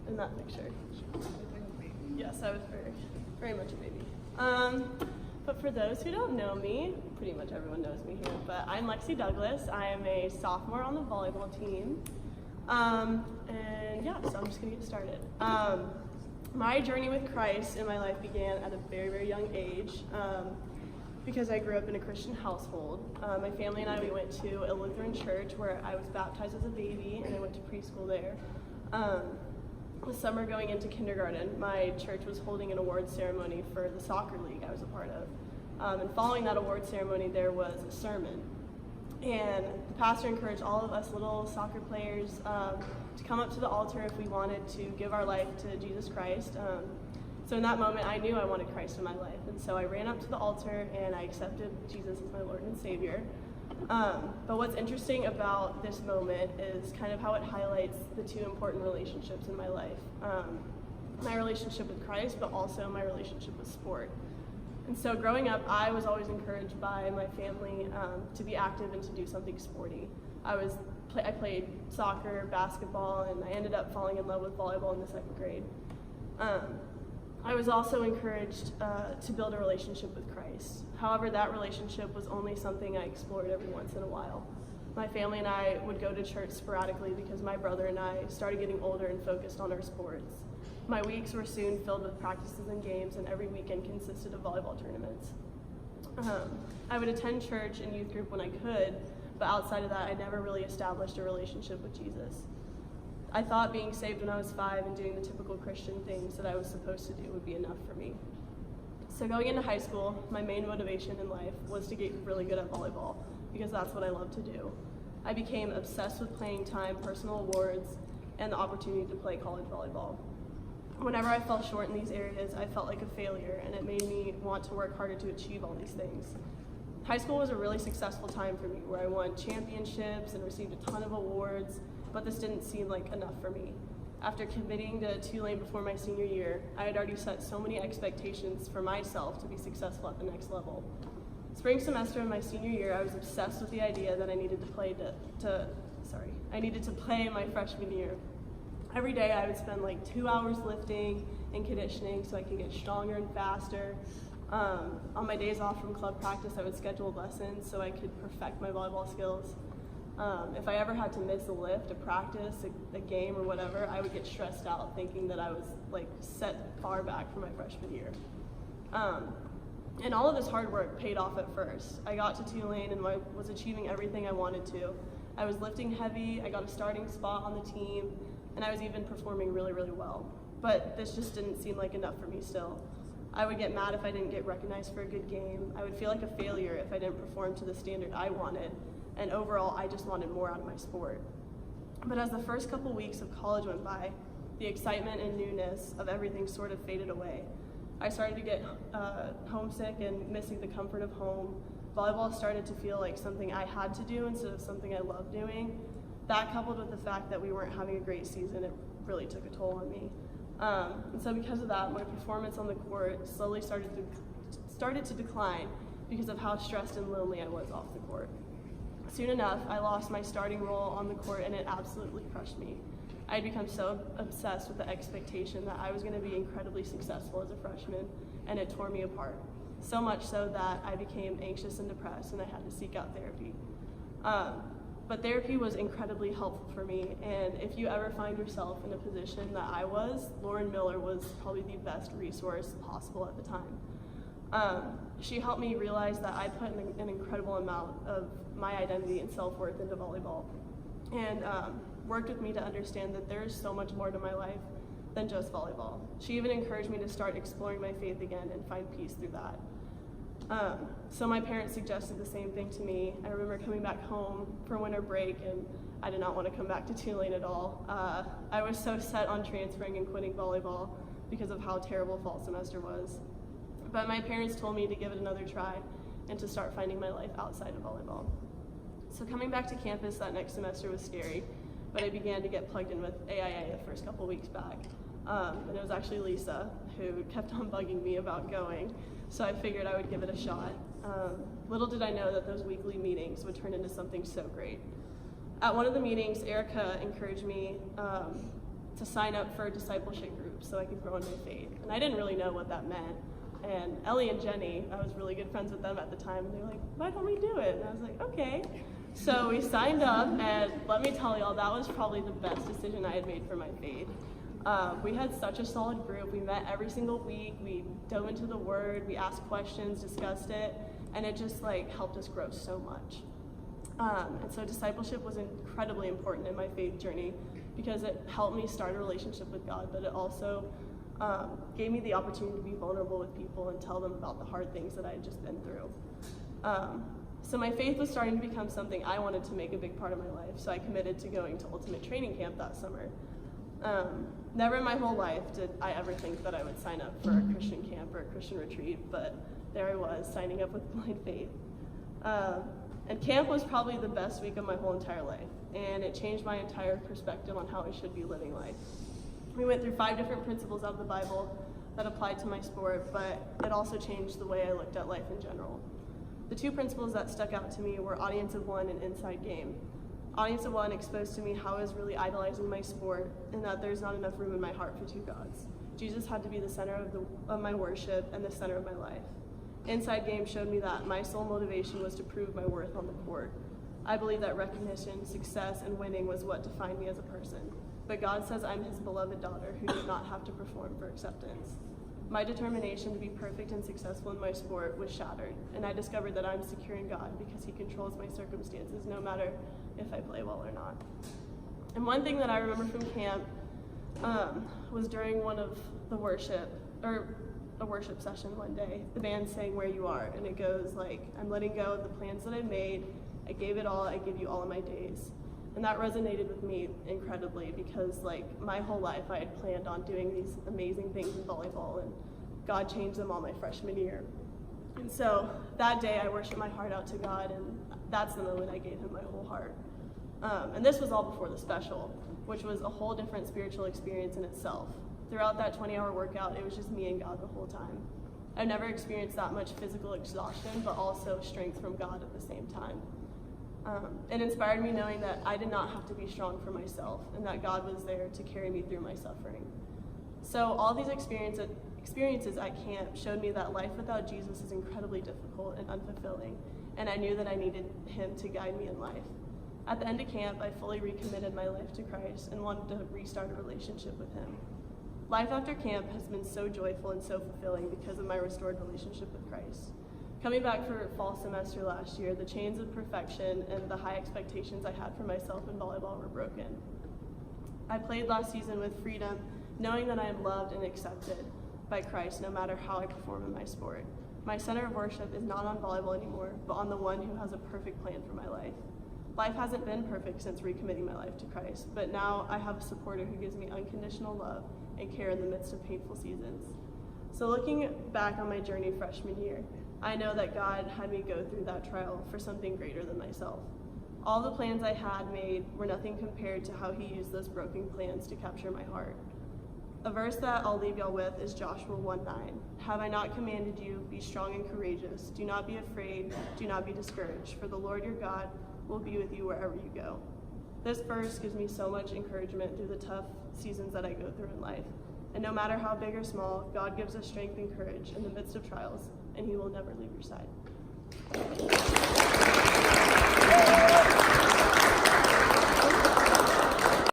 in that picture. Yes, I was very, very much a baby. But for those who don't know me, pretty much everyone knows me here, but I'm Lexie Douglas. I am a sophomore on the volleyball team. And yeah, so I'm just gonna get started. My journey with Christ in my life began at a very, very young age because I grew up in a Christian household. My family and I, we went to a Lutheran church where I was baptized as a baby and I went to preschool there. The summer going into kindergarten, my church was holding an award ceremony for the soccer league I was a part of. And following that award ceremony, there was a sermon. And the pastor encouraged all of us little soccer players to come up to the altar if we wanted to give our life to Jesus Christ. So in that moment, I knew I wanted Christ in my life. And so I ran up to the altar and I accepted Jesus as my Lord and Savior. But what's interesting about this moment is kind of how it highlights the two important relationships in my life. My relationship with Christ, but also my relationship with sport. And so growing up, I was always encouraged by my family to be active and to do something sporty. I played soccer, basketball, and I ended up falling in love with volleyball in the 2nd grade. I was also encouraged to build a relationship with Christ. However, that relationship was only something I explored every once in a while. My family and I would go to church sporadically because my brother and I started getting older and focused on our sports. My weeks were soon filled with practices and games, and every weekend consisted of volleyball tournaments. I would attend church and youth group when I could, but outside of that, I never really established a relationship with Jesus. I thought being saved when I was 5 and doing the typical Christian things that I was supposed to do would be enough for me. So going into high school, my main motivation in life was to get really good at volleyball because that's what I love to do. I became obsessed with playing time, personal awards, and the opportunity to play college volleyball. Whenever I fell short in these areas, I felt like a failure, and it made me want to work harder to achieve all these things. High school was a really successful time for me, where I won championships and received a ton of awards, but this didn't seem like enough for me. After committing to Tulane before my senior year, I had already set so many expectations for myself to be successful at the next level. Spring semester of my senior year, I was obsessed with the idea that I needed to play my freshman year. Every day I would spend like 2 hours lifting and conditioning so I could get stronger and faster. On my days off from club practice, I would schedule lessons so I could perfect my volleyball skills. If I ever had to miss a lift, a practice, a game, or whatever, I would get stressed out thinking that I was like set far back from my freshman year. And all of this hard work paid off at first. I got to Tulane and was achieving everything I wanted to. I was lifting heavy, I got a starting spot on the team, and I was even performing really, really well. But this just didn't seem like enough for me still. I would get mad if I didn't get recognized for a good game. I would feel like a failure if I didn't perform to the standard I wanted. And overall, I just wanted more out of my sport. But as the first couple weeks of college went by, the excitement and newness of everything sort of faded away. I started to get homesick and missing the comfort of home. Volleyball started to feel like something I had to do instead of something I loved doing. That, coupled with the fact that we weren't having a great season, it really took a toll on me. And so because of that, my performance on the court slowly started to decline because of how stressed and lonely I was off the court. Soon enough, I lost my starting role on the court and it absolutely crushed me. I had become so obsessed with the expectation that I was going to be incredibly successful as a freshman, and it tore me apart. So much so that I became anxious and depressed and I had to seek out therapy. But therapy was incredibly helpful for me, and if you ever find yourself in a position that I was, Lauren Miller was probably the best resource possible at the time. She helped me realize that I put an incredible amount of my identity and self-worth into volleyball, and worked with me to understand that there is so much more to my life than just volleyball. She even encouraged me to start exploring my faith again and find peace through that. So my parents suggested the same thing to me. I remember coming back home for winter break and I did not want to come back to Tulane at all. I was so set on transferring and quitting volleyball because of how terrible fall semester was. But my parents told me to give it another try and to start finding my life outside of volleyball. So coming back to campus that next semester was scary, but I began to get plugged in with AIA the first couple weeks back. And it was actually Lisa who kept on bugging me about going, so I figured I would give it a shot. Little did I know that those weekly meetings would turn into something so great. At one of the meetings, Erica encouraged me to sign up for a discipleship group so I could grow in my faith. And I didn't really know what that meant. And Ellie and Jenny, I was really good friends with them at the time, and they were like, why don't we do it? And I was like, okay. So we signed up, and let me tell y'all, that was probably the best decision I had made for my faith. We had such a solid group. We met every single week. We dove into the Word. We asked questions, discussed it, and it just helped us grow so much. And so discipleship was incredibly important in my faith journey because it helped me start a relationship with God, but it also gave me the opportunity to be vulnerable with people and tell them about the hard things that I had just been through. So my faith was starting to become something I wanted to make a big part of my life, so I committed to going to Ultimate Training Camp that summer. Never in my whole life did I ever think that I would sign up for a Christian camp or a Christian retreat, but there I was, signing up with blind faith. And camp was probably the best week of my whole entire life, and it changed my entire perspective on how I should be living life. We went through 5 different principles out of the Bible that applied to my sport, but it also changed the way I looked at life in general. The 2 principles that stuck out to me were audience of one and inside game. Audience of one exposed to me how I was really idolizing my sport and that there's not enough room in my heart for 2 gods. Jesus had to be the center of my worship and the center of my life. Inside game showed me that my sole motivation was to prove my worth on the court. I believe that recognition, success, and winning was what defined me as a person. But God says I'm his beloved daughter who did not have to perform for acceptance. My determination to be perfect and successful in my sport was shattered, and I discovered that I'm secure in God because he controls my circumstances no matter if I play well or not. And one thing that I remember from camp was during one of the a worship session one day, the band sang Where You Are, and it goes I'm letting go of the plans that I made, I gave it all, I give you all of my days. And that resonated with me incredibly because my whole life I had planned on doing these amazing things in volleyball, and God changed them all my freshman year. And so that day I worshiped my heart out to God, and that's the moment I gave him my whole heart. And this was all before the special, which was a whole different spiritual experience in itself. Throughout that 20-hour workout, it was just me and God the whole time. I've never experienced that much physical exhaustion, but also strength from God at the same time. It inspired me knowing that I did not have to be strong for myself and that God was there to carry me through my suffering. So all these experiences at camp showed me that life without Jesus is incredibly difficult and unfulfilling, and I knew that I needed him to guide me in life. At the end of camp, I fully recommitted my life to Christ and wanted to restart a relationship with him. Life after camp has been so joyful and so fulfilling because of my restored relationship with Christ. Coming back for fall semester last year, the chains of perfection and the high expectations I had for myself in volleyball were broken. I played last season with freedom, knowing that I am loved and accepted by Christ no matter how I perform in my sport. My center of worship is not on volleyball anymore, but on the one who has a perfect plan for my life. Life hasn't been perfect since recommitting my life to Christ, but now I have a supporter who gives me unconditional love and care in the midst of painful seasons. So looking back on my journey freshman year, I know that God had me go through that trial for something greater than myself. All the plans I had made were nothing compared to how he used those broken plans to capture my heart. A verse that I'll leave y'all with is Joshua 1:9. Have I not commanded you, be strong and courageous. Do not be afraid, do not be discouraged, for the Lord your God will be with you wherever you go. This verse gives me so much encouragement through the tough seasons that I go through in life. And no matter how big or small, God gives us strength and courage in the midst of trials, and he will never leave your side.